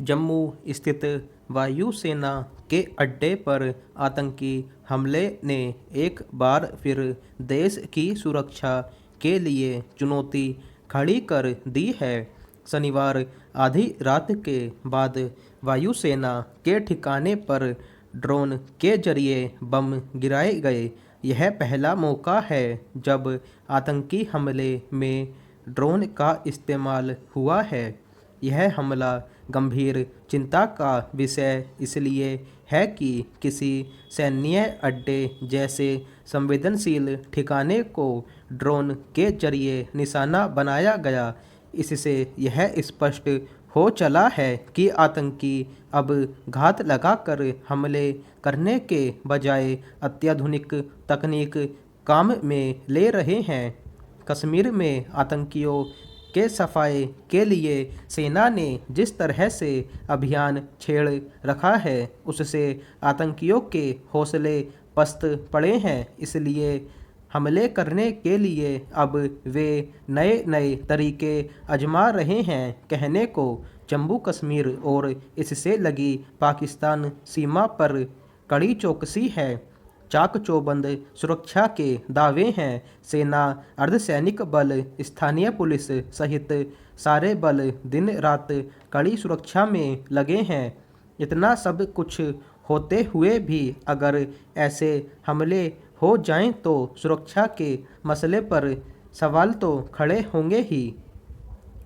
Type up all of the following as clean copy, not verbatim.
जम्मू स्थित वायुसेना के अड्डे पर आतंकी हमले ने एक बार फिर देश की सुरक्षा के लिए चुनौती खड़ी कर दी है। शनिवार आधी रात के बाद वायुसेना के ठिकाने पर ड्रोन के जरिए बम गिराए गए। यह पहला मौका है जब आतंकी हमले में ड्रोन का इस्तेमाल हुआ है। यह हमला गंभीर चिंता का विषय इसलिए है कि किसी सैन्य अड्डे जैसे संवेदनशील ठिकाने को ड्रोन के जरिए निशाना बनाया गया। इससे यह स्पष्ट हो चला है कि आतंकी अब घात लगाकर हमले करने के बजाय अत्याधुनिक तकनीक काम में ले रहे हैं। कश्मीर में आतंकियों के सफाए के लिए सेना ने जिस तरह से अभियान छेड़ रखा है उससे आतंकियों के हौसले पस्त पड़े हैं। इसलिए हमले करने के लिए अब वे नए नए तरीके आजमा रहे हैं। कहने को जम्मू कश्मीर और इससे लगी पाकिस्तान सीमा पर कड़ी चौकसी है, चाक चौबंद सुरक्षा के दावे हैं। सेना, अर्धसैनिक बल, स्थानीय पुलिस सहित सारे बल दिन रात कड़ी सुरक्षा में लगे हैं। इतना सब कुछ होते हुए भी अगर ऐसे हमले हो जाएं तो सुरक्षा के मसले पर सवाल तो खड़े होंगे ही।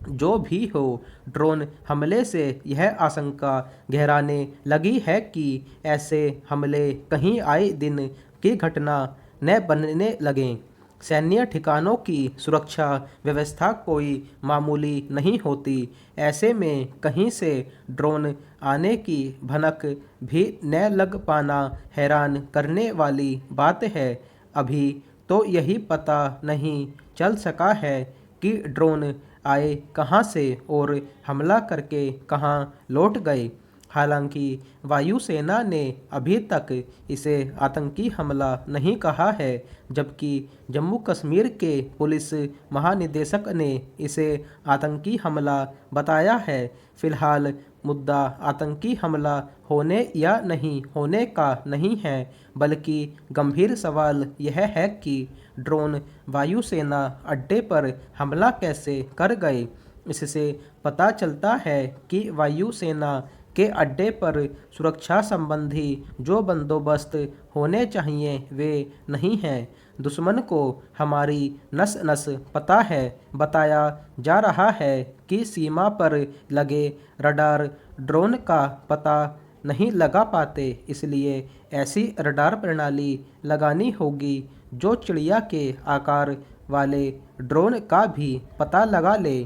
जो भी हो, ड्रोन हमले से यह आशंका गहराने लगी है कि ऐसे हमले कहीं आए दिन की घटना न बनने लगें। सैन्य ठिकानों की सुरक्षा व्यवस्था कोई मामूली नहीं होती। ऐसे में कहीं से ड्रोन आने की भनक भी न लग पाना हैरान करने वाली बात है। अभी तो यही पता नहीं चल सका है कि ड्रोन आए कहां से और हमला करके कहां लौट गए। हालांकि वायुसेना ने अभी तक इसे आतंकी हमला नहीं कहा है, जबकि जम्मू कश्मीर के पुलिस महानिदेशक ने इसे आतंकी हमला बताया है। फिलहाल मुद्दा आतंकी हमला होने या नहीं होने का नहीं है, बल्कि गंभीर सवाल यह है कि ड्रोन वायुसेना अड्डे पर हमला कैसे कर गए। इससे पता चलता है कि वायुसेना के अड्डे पर सुरक्षा संबंधी जो बंदोबस्त होने चाहिए वे नहीं हैं। दुश्मन को हमारी नस नस पता है। बताया जा रहा है कि सीमा पर लगे रडार ड्रोन का पता नहीं लगा पाते, इसलिए ऐसी रडार प्रणाली लगानी होगी जो चिड़िया के आकार वाले ड्रोन का भी पता लगा ले।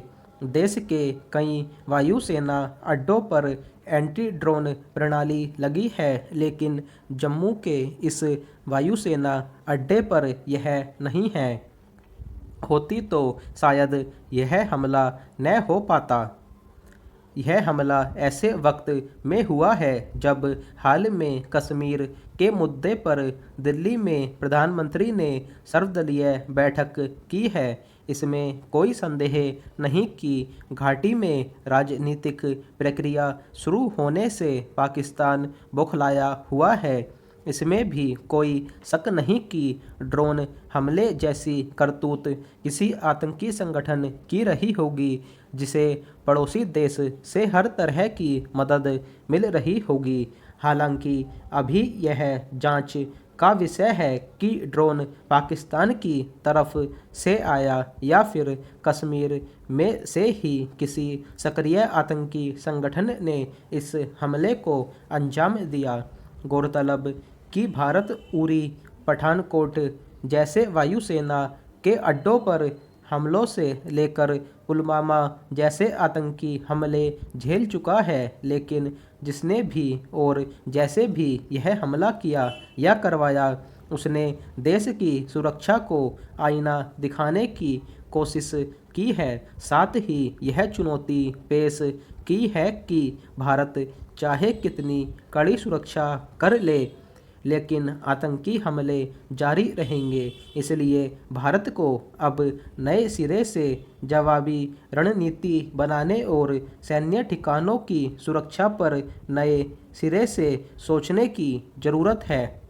देश के कई वायुसेना अड्डों पर एंटी ड्रोन प्रणाली लगी है, लेकिन जम्मू के इस वायुसेना अड्डे पर यह नहीं है। होती तो शायद यह हमला न हो पाता। यह हमला ऐसे वक्त में हुआ है जब हाल में कश्मीर के मुद्दे पर दिल्ली में प्रधानमंत्री ने सर्वदलीय बैठक की है। इसमें कोई संदेह नहीं कि घाटी में राजनीतिक प्रक्रिया शुरू होने से पाकिस्तान बौखलाया हुआ है। इसमें भी कोई शक नहीं कि ड्रोन हमले जैसी करतूत किसी आतंकी संगठन की रही होगी, जिसे पड़ोसी देश से हर तरह की मदद मिल रही होगी। हालांकि अभी यह जांच का विषय है कि ड्रोन पाकिस्तान की तरफ से आया या फिर कश्मीर में से ही किसी सक्रिय आतंकी संगठन ने इस हमले को अंजाम दिया। गौरतलब कि भारत उरी, पठानकोट जैसे वायुसेना के अड्डों पर हमलों से लेकर पुलवामा जैसे आतंकी हमले झेल चुका है, लेकिन जिसने भी और जैसे भी यह हमला किया या करवाया उसने देश की सुरक्षा को आईना दिखाने की कोशिश की है। साथ ही यह चुनौती पेश की है कि भारत चाहे कितनी कड़ी सुरक्षा कर ले, लेकिन आतंकी हमले जारी रहेंगे। इसलिए भारत को अब नए सिरे से जवाबी रणनीति बनाने और सैन्य ठिकानों की सुरक्षा पर नए सिरे से सोचने की ज़रूरत है।